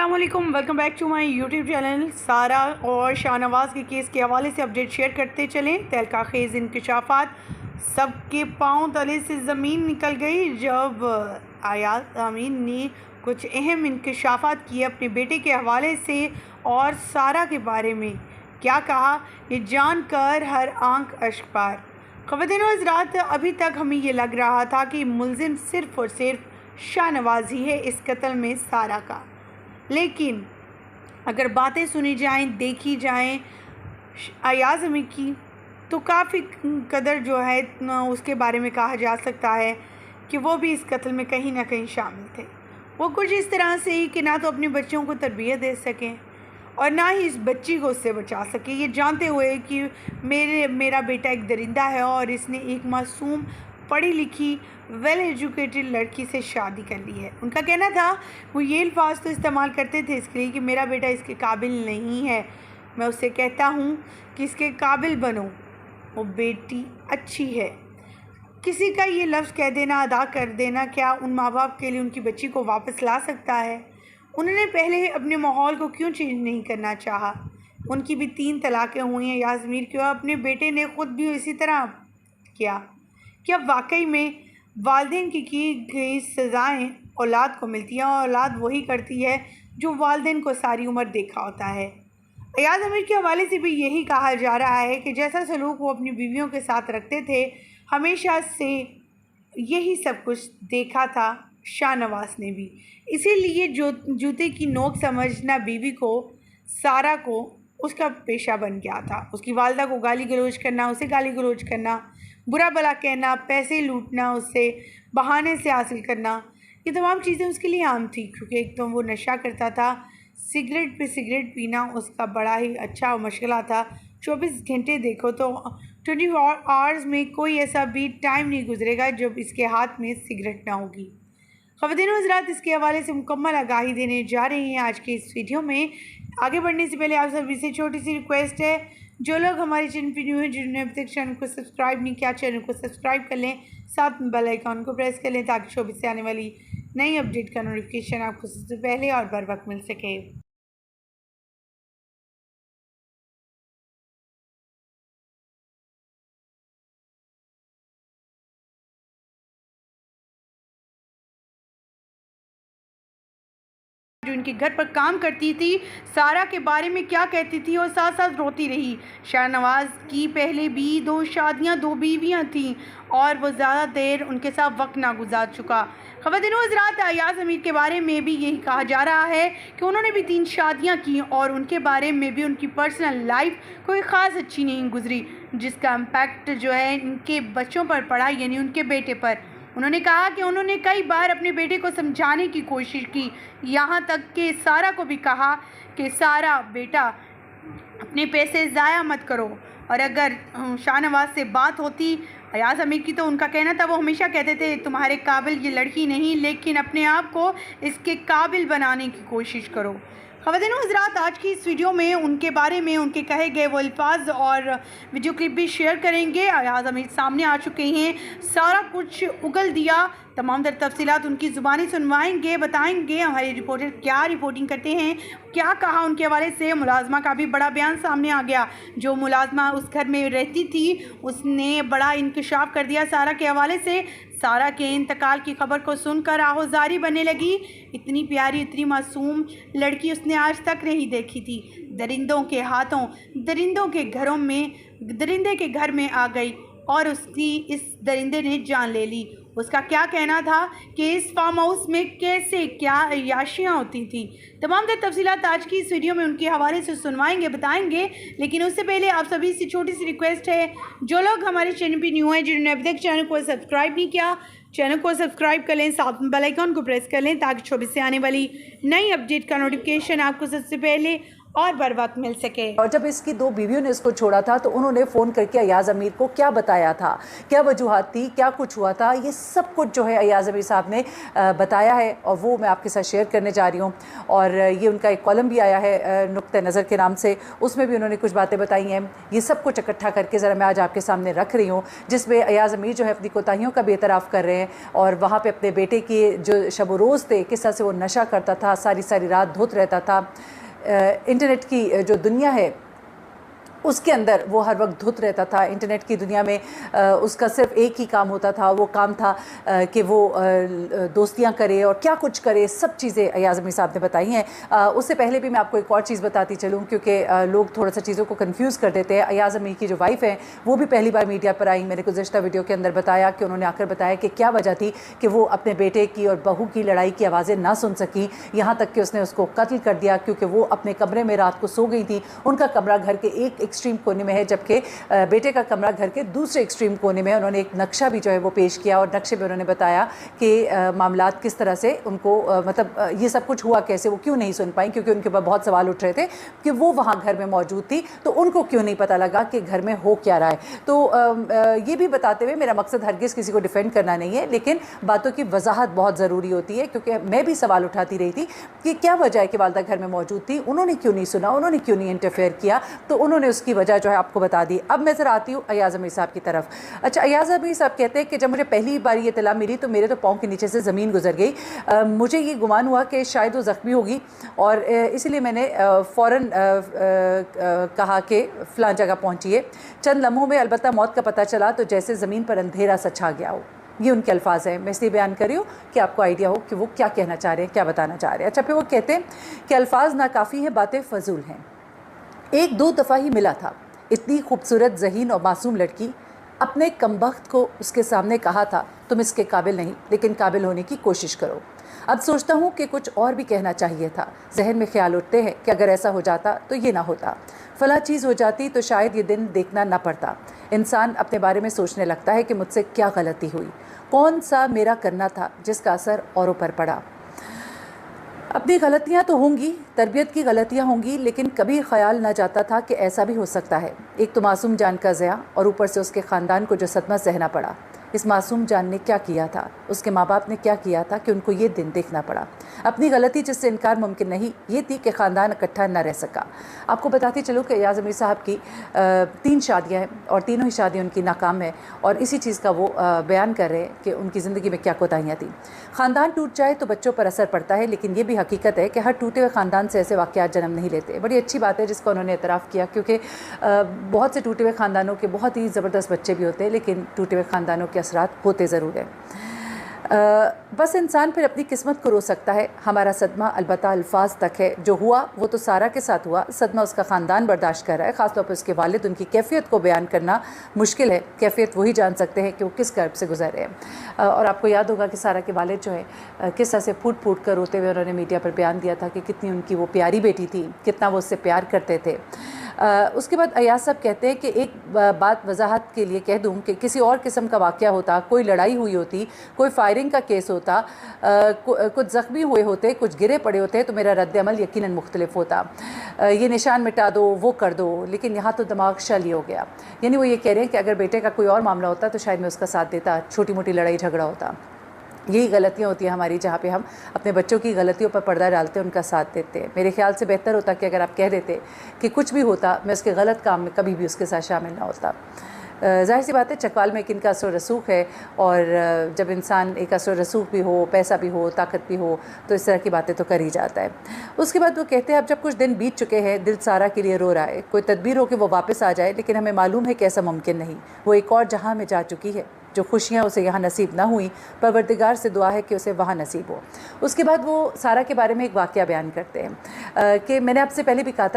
अस्सलामुअलैकुम, welcome back to my YouTube channel. Sara और शाहनवाज़ के केस के हवाले से अपडेट शेयर करते चलें। तहलका खेज़ इंकशाफात, सबके पांव तले से ज़मीन निकल गई जब अयाज अमीन ने कुछ अहम इंकशाफात किए अपने बेटे के हवाले से और सारा के बारे में क्या कहा, ये जानकर हर आंख अश्क पार। ख़वातीन व हज़रात, अभी तक हमें ये लग रहा था कि मुलजिम सिर्फ़ और सिर्फ शाहनवाज़ ही है इस कत्ल में सारा का, लेकिन अगर बातें सुनी जाएं, देखी जाएं अयाज अमीन की, तो काफ़ी कदर जो है उसके बारे में कहा जा सकता है कि वो भी इस कत्ल में कहीं ना कहीं शामिल थे। वो कुछ इस तरह से ही कि ना तो अपने बच्चों को तरबियत दे सकें और ना ही इस बच्ची को उससे बचा सके, ये जानते हुए कि मेरा बेटा एक दरिंदा है और इसने एक मासूम पढ़ी लिखी वेल एजुकेटेड लड़की से शादी कर ली है। उनका कहना था, वो ये अल्फाज तो इस्तेमाल करते थे इसके लिए कि मेरा बेटा इसके काबिल नहीं है, मैं उससे कहता हूँ कि इसके काबिल बनो, वो बेटी अच्छी है। किसी का ये लफ्ज़ कह देना, अदा कर देना क्या उन माँ बाप के लिए उनकी बच्ची को वापस ला सकता है? उन्होंने पहले अपने माहौल को क्यों चेंज नहीं करना चाहा? उनकी भी 3 तलाक़ें हुई हैं याज़मीर की, और अपने बेटे ने ख़ुद भी इसी तरह किया। क्या वाकई में वालिदैन की गई सज़ाएँ औलाद को मिलती हैं और औलाद वही करती है जो वालिदैन को सारी उम्र देखा होता है? अयाज अमीन के हवाले से भी यही कहा जा रहा है कि जैसा सलूक वो अपनी बीवियों के साथ रखते थे, हमेशा से यही सब कुछ देखा था शाहनवाज़ ने भी। इसीलिए जूते की नोक समझना बीवी को, सारा को, उसका पेशा बन गया था। उसकी वालिदा को गाली गलौज करना, उसे गाली गलौज करना, बुरा भला कहना, पैसे लूटना, उससे बहाने से हासिल करना, ये तमाम चीज़ें उसके लिए आम थी। क्योंकि एक तो वो नशा करता था, सिगरेट पे सिगरेट पीना उसका बड़ा ही अच्छा मशगला था। 24 घंटे देखो तो 24 आवर्स में कोई ऐसा भी टाइम नहीं गुजरेगा जब इसके हाथ में सिगरेट ना होगी। ख़वातीन व हज़रात, इसके हवाले से मुकम्मल आगाही देने जा रहे हैं आज के इस वीडियो में। आगे बढ़ने से पहले आप सभी से छोटी सी रिक्वेस्ट है, जो लोग हमारे चैनल पर न्यू हैं, जिन्होंने अभी तक चैनल को सब्सक्राइब नहीं किया, चैनल को सब्सक्राइब कर लें, साथ में बेल आइकन को प्रेस कर लें ताकि शोबे से आने वाली नई अपडेट का नोटिफिकेशन आपको सबसे पहले और बर वक्त मिल सके। जो इनके घर पर काम करती थी, सारा के बारे में क्या कहती थी और साथ साथ रोती रही। शाहनवाज़ की पहले भी 2 शादियां, 2 बीवियां थीं और वो ज़्यादा देर उनके साथ वक्त ना गुजार चुका। ख़वातीन व हज़रात, अयाज अमीन के बारे में भी यही कहा जा रहा है कि उन्होंने भी 3 शादियां की और उनके बारे में भी उनकी पर्सनल लाइफ कोई ख़ास अच्छी नहीं गुजरी, जिसका इम्पैक्ट जो है इनके बच्चों पर पड़ा, यानी उनके बेटे पर। उन्होंने कहा कि उन्होंने कई बार अपने बेटे को समझाने की कोशिश की, यहाँ तक कि सारा को भी कहा कि सारा बेटा अपने पैसे ज़ाया मत करो। और अगर शाहनवाज़ से बात होती अयाज अमीन की, तो उनका कहना था, वो हमेशा कहते थे तुम्हारे काबिल ये लड़की नहीं, लेकिन अपने आप को इसके काबिल बनाने की कोशिश करो। ख़वातीन व हज़रात, आज की इस वीडियो में उनके बारे में उनके कहे गए वो अल्फाज और वीडियो क्लिप भी शेयर करेंगे। अयाज अमीन सामने आ चुके हैं, सारा कुछ उगल दिया, तमाम तर तफसीलात उनकी ज़ुबानी सुनवाएंगे, बताएंगे हमारे रिपोर्टर क्या रिपोर्टिंग करते हैं, क्या कहा उनके हवाले से। मुलाजमा का भी बड़ा बयान सामने आ गया, जो मुलाजमा उस घर में रहती थी उसने बड़ा इंकशाफ कर दिया सारा के हवाले से। सारा के इंतकाल की खबर को सुनकर आहोजारी बनने लगी। इतनी प्यारी, इतनी मासूम लड़की उसने आज तक नहीं देखी थी। दरिंदों के हाथों, दरिंदों के घरों में, दरिंदे के घर में आ गई और उसकी इस दरिंदे ने जान ले ली। उसका क्या कहना था कि इस फार्म हाउस में कैसे क्या अय्याशियाँ होती थी, तमाम तर तफसीलात आज की इस वीडियो में उनके हवाले से सुनवाएंगे, बताएंगे। लेकिन उससे पहले आप सभी से छोटी सी रिक्वेस्ट है, जो लोग हमारे चैनल पर न्यू हैं, जिन्होंने अभी तक चैनल को सब्सक्राइब नहीं किया, चैनल को सब्सक्राइब कर लें, साथ में बेल आइकन को प्रेस कर लें ताकि शोबे से आने वाली नई अपडेट का नोटिफिकेशन आपको सबसे पहले और बर वक्त मिल सके। और जब इसकी दो बीवियों ने इसको छोड़ा था तो उन्होंने फ़ोन करके अयाज़ अमीर को क्या बताया था, क्या वजूहत थी, क्या कुछ हुआ था, ये सब कुछ जो है अयाज़ अमीर साहब ने बताया है और वो मैं आपके साथ शेयर करने जा रही हूँ। और ये उनका एक कॉलम भी आया है नुक्ते नज़र के नाम से, उसमें भी उन्होंने कुछ बातें बताई हैं। ये सब कुछ इकट्ठा करके ज़रा मैं आज आपके सामने रख रही हूँ, जिसमें अयाज़ अमीर जो है अपनी कोताहियों का भी एतराफ़ कर रहे हैं और वहाँ पर अपने बेटे की जो शब रोज़ थे, किस तरह से वो नशा करता था, सारी सारी रात धुत रहता था। इंटरनेट की जो दुनिया है उसके अंदर वो हर वक्त धुत रहता था। इंटरनेट की दुनिया में उसका सिर्फ एक ही काम होता था, वो काम था कि वो दोस्तियां करे और क्या कुछ करे, सब चीज़ें अयाज़ अमीर साहब ने बताई हैं। उससे पहले भी मैं आपको एक और चीज़ बताती चलूँ, क्योंकि लोग थोड़ा सा चीज़ों को कंफ्यूज कर देते हैं। अयाज़ अमीर की जो वाइफ है वो भी पहली बार मीडिया पर आई। मैंने गुज़श्ता वीडियो के अंदर बताया कि उन्होंने आकर बताया कि क्या वजह थी कि वो अपने बेटे की और बहू की लड़ाई की आवाज़ें ना सुन सकी, यहाँ तक कि उसने उसको कत्ल कर दिया, क्योंकि वो अपने कमरे में रात को सो गई थी। उनका कमरा घर के एक एक्सट्रीम कोने में है, जबकि बेटे का कमरा घर के दूसरे एक्सट्रीम कोने में है। उन्होंने एक नक्शा भी जो है वो पेश किया और नक्शे में उन्होंने बताया कि मामलात किस तरह से उनको मतलब ये सब कुछ हुआ कैसे, वो क्यों नहीं सुन पाई, क्योंकि उनके ऊपर बहुत सवाल उठ रहे थे कि वो वहाँ घर में मौजूद थी तो उनको क्यों नहीं पता लगा कि घर में हो क्या रहा है। तो ये भी बताते हुए मेरा मकसद हरगिज़ किसी को डिफेंड करना नहीं है, लेकिन बातों की वजाहत बहुत ज़रूरी होती है, क्योंकि मैं भी सवाल उठाती रही थी कि क्या वजह है कि वालदा घर में मौजूद थी, उन्होंने क्यों नहीं सुना, उन्होंने क्यों नहीं इंटरफेयर किया। तो उन्होंने उसकी वजह जो है आपको बता दी। अब मैं ज़रा आती हूँ अयाज़ अमीर साहब की तरफ। अच्छा, अयाज़ अमीर साहब कहते हैं कि जब मुझे पहली बार ये इत्तला मिली तो मेरे तो पाँव के नीचे से ज़मीन गुजर गई। मुझे ये गुमान हुआ कि शायद वो ज़ख्मी होगी और इसलिए मैंने फ़ौरन कहा कि फ़लाँ जगह पहुँचिए। चंद लम्हों में अलबत्ता मौत का पता चला तो जैसे ज़मीन पर अंधेरा सा छा गया हो। ये उनके अल्फाज हैं, मैं इसलिए बयान कर रही हूँ कि आपको आइडिया हो कि वो क्या कहना चाह रहे हैं, क्या बताना चाह रहे हैं। अच्छा, फिर वो कहते हैं कि अल्फाज नाकाफ़ी हैं, बातें फ़जूल हैं। एक दो दफ़ा ही मिला था, इतनी खूबसूरत, ज़हीन और मासूम लड़की। अपने कमबख्त को उसके सामने कहा था, तुम इसके काबिल नहीं, लेकिन काबिल होने की कोशिश करो। अब सोचता हूँ कि कुछ और भी कहना चाहिए था। जहन में ख्याल उठते हैं कि अगर ऐसा हो जाता तो ये ना होता, फ़ला चीज़ हो जाती तो शायद ये दिन देखना ना पड़ता। इंसान अपने बारे में सोचने लगता है कि मुझसे क्या गलती हुई, कौन सा मेरा करना था जिसका असर औरों पर पड़ा। अपनी गलतियाँ तो होंगी, तरबियत की गलतियाँ होंगी, लेकिन कभी ख्याल ना जाता था कि ऐसा भी हो सकता है। एक तो मासूम जान का ज़या और ऊपर से उसके ख़ानदान को जो सदमा सहना पड़ा। इस मासूम जान ने क्या किया था, उसके माँ बाप ने क्या किया था कि उनको ये दिन देखना पड़ा। अपनी गलती जिससे इनकार मुमकिन नहीं, ये थी कि ख़ानदान इकट्ठा न रह सका। आपको बताती चलूँ कि अयाज़ अमीर साहब की 3 शादियाँ हैं और तीनों ही शादियाँ उनकी नाकाम है और इसी चीज़ का वो बयान कर रहे हैं कि उनकी ज़िंदगी में क्या कोताहियाँ थी। ख़ानदान टूट जाए तो बच्चों पर असर पड़ता है, लेकिन ये भी हकीकत है कि हर टूटे हुए ख़ानदान से ऐसे वाक़यात जन्म नहीं लेते। बड़ी अच्छी बात है जिसका उन्होंने एतराफ़ किया, क्योंकि बहुत से टूटे हुए ख़ानदानों के बहुत ही ज़बरदस्त बच्चे भी होते हैं, लेकिन टूटे हुए ख़ानदानों के असरात होते ज़रूर हैं। बस इंसान फिर अपनी किस्मत को रो सकता है। हमारा सदमा अलबत्ता अल्फाज तक है। जो हुआ वो तो सारा के साथ हुआ, सदमा उसका ख़ानदान बर्दाश्त कर रहा है, ख़ासतौर पर उसके वालिद। उनकी कैफियत को बयान करना मुश्किल है, कैफियत वही जान सकते हैं कि वो किस कर्ब से गुजर रहे हैं। और आपको याद होगा कि सारा के वालिद जो है किस तरह से फूट फूट कर रोते हुए उन्होंने मीडिया पर बयान दिया था कि कितनी उनकी वो प्यारी बेटी थी, कितना वो उससे प्यार करते थे। उसके बाद अयाज़ साहब कहते हैं कि एक बात वजाहत के लिए कह दूं कि किसी और किस्म का वाक़या होता, कोई लड़ाई हुई होती, कोई फायरिंग का केस होता, कुछ ज़ख्मी हुए होते, कुछ गिरे पड़े होते, तो मेरा रद्द-ए-अमल यकीनन मुख्तलिफ होता। ये निशान मिटा दो, वो कर दो, लेकिन यहाँ तो दिमाग शल ही हो गया। यानी वो ये कह रहे हैं कि अगर बेटे का कोई और मामला होता तो शायद मैं उसका साथ देता, छोटी मोटी लड़ाई झगड़ा होता। यही गलतियाँ होती हैं हमारी, जहाँ पे हम अपने बच्चों की गलतियों पर पर्दा डालते हैं, उनका साथ देते हैं। मेरे ख्याल से बेहतर होता कि अगर आप कह देते कि कुछ भी होता, मैं उसके गलत काम में कभी भी उसके साथ शामिल ना होता। ज़ाहिर सी बात है, चकवाल में किन का असर रसूख है, और जब इंसान एक असर रसूख भी हो, पैसा भी हो, ताकत भी हो, तो इस तरह की बातें तो कर ही जाता है। उसके बाद वो कहते हैं अब जब कुछ दिन बीत चुके हैं, दिल सारा के लिए रो रहा है, कोई तदबीर हो कि वो वापस आ जाए, लेकिन हमें मालूम है कि ऐसा मुमकिन नहीं। वो एक और जहां में जा चुकी है, जो खुशियाँ उसे यहाँ नसीब ना हुई, परवरदिगार से दुआ है कि उसे वहाँ नसीब हो। उसके बाद वो सारा के बारे में एक वाक़या बयान करते हैं कि मैंने आपसे पहले भी कहा था